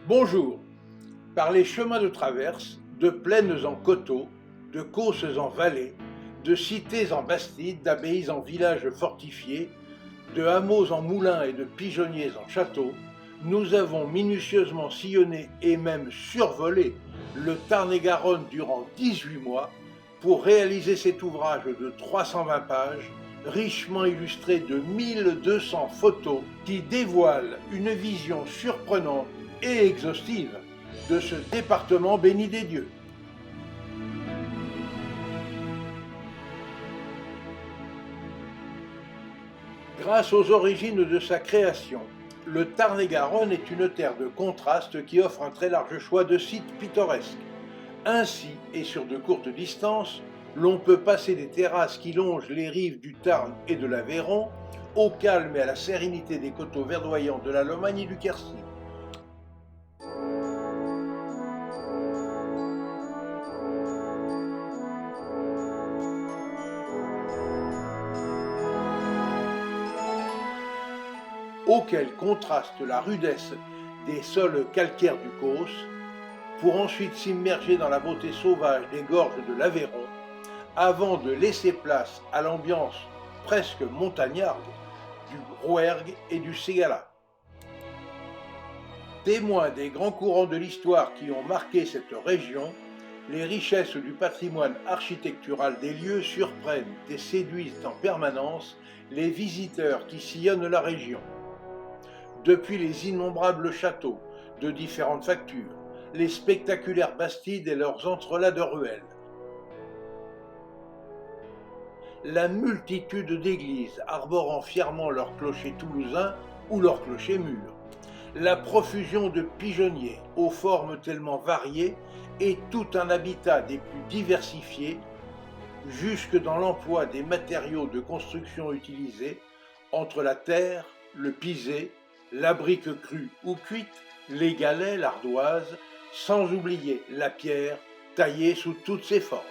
Bonjour. Par les chemins de traverse, de plaines en coteaux, de causses en vallées, de cités en bastides, d'abbayes en villages fortifiés, de hameaux en moulins et de pigeonniers en châteaux, nous avons minutieusement sillonné et même survolé le Tarn-et-Garonne durant 18 mois pour réaliser cet ouvrage de 320 pages, richement illustré de 1200 photos qui dévoilent une vision surprenante et exhaustive de ce département béni des dieux. Grâce aux origines de sa création, le Tarn-et-Garonne est une terre de contraste qui offre un très large choix de sites pittoresques. Ainsi, et sur de courtes distances, l'on peut passer des terrasses qui longent les rives du Tarn et de l'Aveyron, au calme et à la sérénité des coteaux verdoyants de la Lomagne et du Quercy. Auquel contraste la rudesse des sols calcaires du Causse, pour ensuite s'immerger dans la beauté sauvage des gorges de l'Aveyron, avant de laisser place à l'ambiance presque montagnarde du Rouergue et du Ségala. Témoins des grands courants de l'histoire qui ont marqué cette région, les richesses du patrimoine architectural des lieux surprennent et séduisent en permanence les visiteurs qui sillonnent la région. Depuis les innombrables châteaux de différentes factures, les spectaculaires bastides et leurs entrelacs de ruelles, la multitude d'églises arborant fièrement leurs clochers toulousains ou leurs clochers mûrs, la profusion de pigeonniers aux formes tellement variées et tout un habitat des plus diversifiés, jusque dans l'emploi des matériaux de construction utilisés, entre la terre, le pisé, la brique crue ou cuite, les galets, l'ardoise, sans oublier la pierre taillée sous toutes ses formes.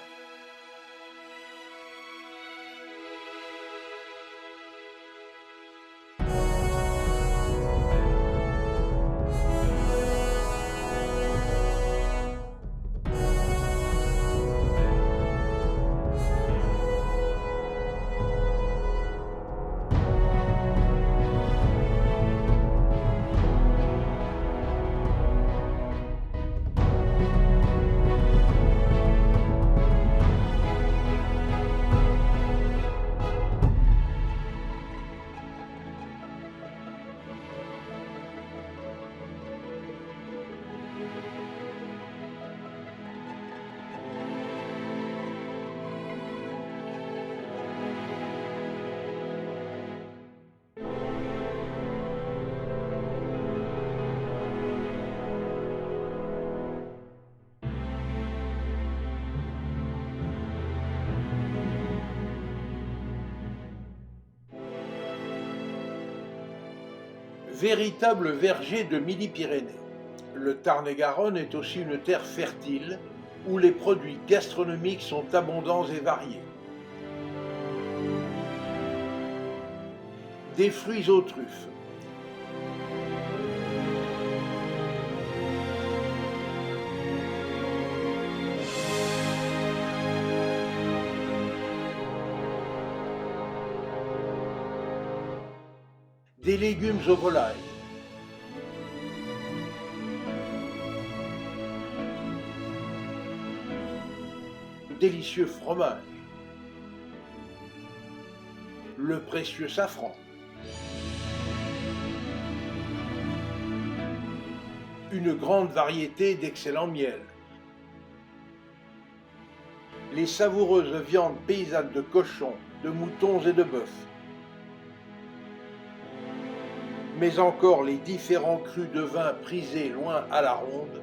Véritable verger de Midi-Pyrénées, le Tarn-et-Garonne est aussi une terre fertile où les produits gastronomiques sont abondants et variés. Des fruits aux truffes, des légumes aux volailles, délicieux fromage, le précieux safran, une grande variété d'excellents miels, les savoureuses viandes paysannes de cochons, de moutons et de bœufs, mais encore les différents crus de vin prisés loin à la ronde,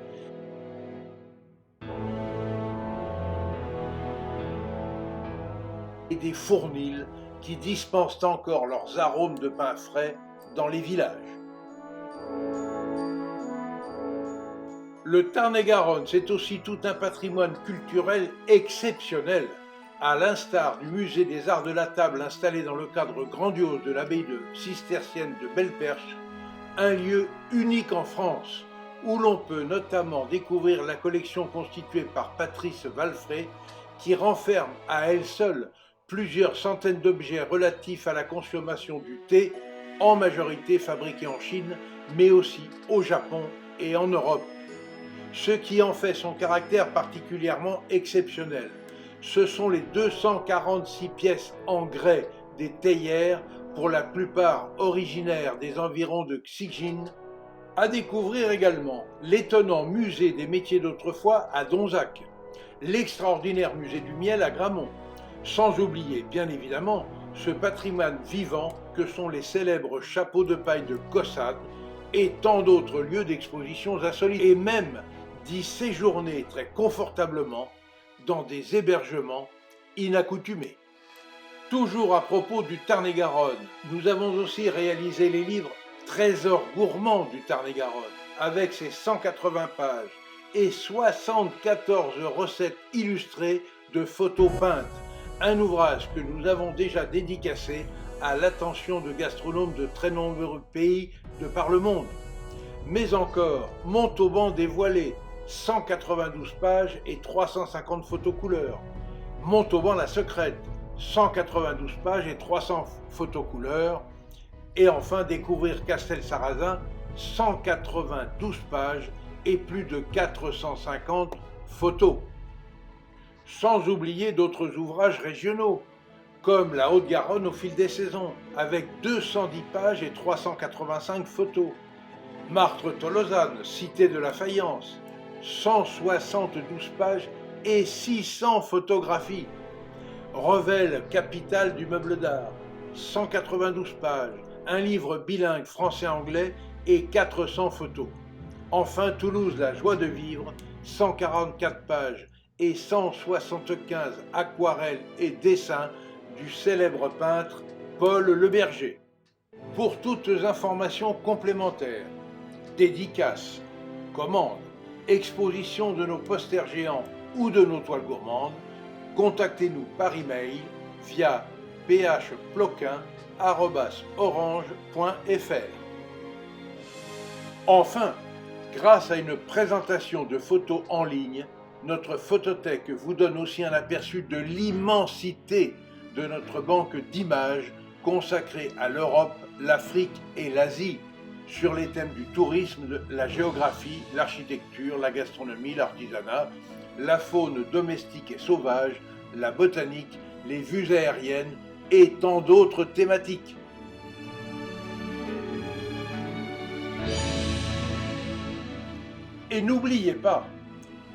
et des fournils qui dispensent encore leurs arômes de pain frais dans les villages. Le Tarn-et-Garonne, c'est aussi tout un patrimoine culturel exceptionnel, à l'instar du musée des arts de la table installé dans le cadre grandiose de l'abbaye de cistercienne de Belle-Perche, un lieu unique en France, où l'on peut notamment découvrir la collection constituée par Patrice Walfray, qui renferme à elle seule plusieurs centaines d'objets relatifs à la consommation du thé, en majorité fabriqués en Chine, mais aussi au Japon et en Europe. Ce qui en fait son caractère particulièrement exceptionnel, ce sont les 246 pièces en grès des théières, pour la plupart originaires des environs de Xijin. À découvrir également l'étonnant musée des métiers d'autrefois à Donzac, l'extraordinaire musée du miel à Gramont, sans oublier bien évidemment ce patrimoine vivant que sont les célèbres chapeaux de paille de Caussade et tant d'autres lieux d'expositions insolites, et même d'y séjourner très confortablement dans des hébergements inaccoutumés. Toujours à propos du Tarn-et-Garonne, nous avons aussi réalisé les livres Trésors gourmands du Tarn-et-Garonne, avec ses 180 pages et 74 recettes illustrées de photos peintes, un ouvrage que nous avons déjà dédicacé à l'attention de gastronomes de très nombreux pays de par le monde. Mais encore, Montauban dévoilé, 192 pages et 350 photos couleurs. Montauban la secrète, 192 pages et 300 photos couleurs. Et enfin, découvrir Castelsarrasin, 192 pages et plus de 450 photos. Sans oublier d'autres ouvrages régionaux, comme la Haute-Garonne au fil des saisons, avec 210 pages et 385 photos. Martre-Tolosane, cité de la faïence, 172 pages et 600 photographies. Revel, capitale du meuble d'art, 192 pages, un livre bilingue français-anglais et 400 photos. Enfin, Toulouse, la joie de vivre, 144 pages et 175 aquarelles et dessins du célèbre peintre Paul Le Berger. Pour toutes informations complémentaires, dédicaces, commandes, expositions de nos posters géants ou de nos toiles gourmandes, contactez-nous par email via phploquin@orange.fr. Enfin, grâce à une présentation de photos en ligne, notre photothèque vous donne aussi un aperçu de l'immensité de notre banque d'images consacrée à l'Europe, l'Afrique et l'Asie, sur les thèmes du tourisme, la géographie, l'architecture, la gastronomie, l'artisanat, la faune domestique et sauvage, la botanique, les vues aériennes et tant d'autres thématiques. Et n'oubliez pas,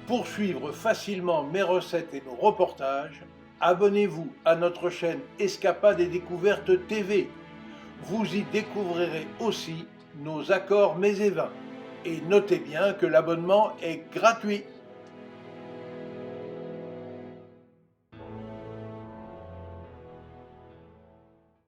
pour suivre facilement mes recettes et nos reportages, abonnez-vous à notre chaîne Escapades et Découvertes TV. Vous y découvrirez aussi nos accords mets et vins. Et notez bien que l'abonnement est gratuit.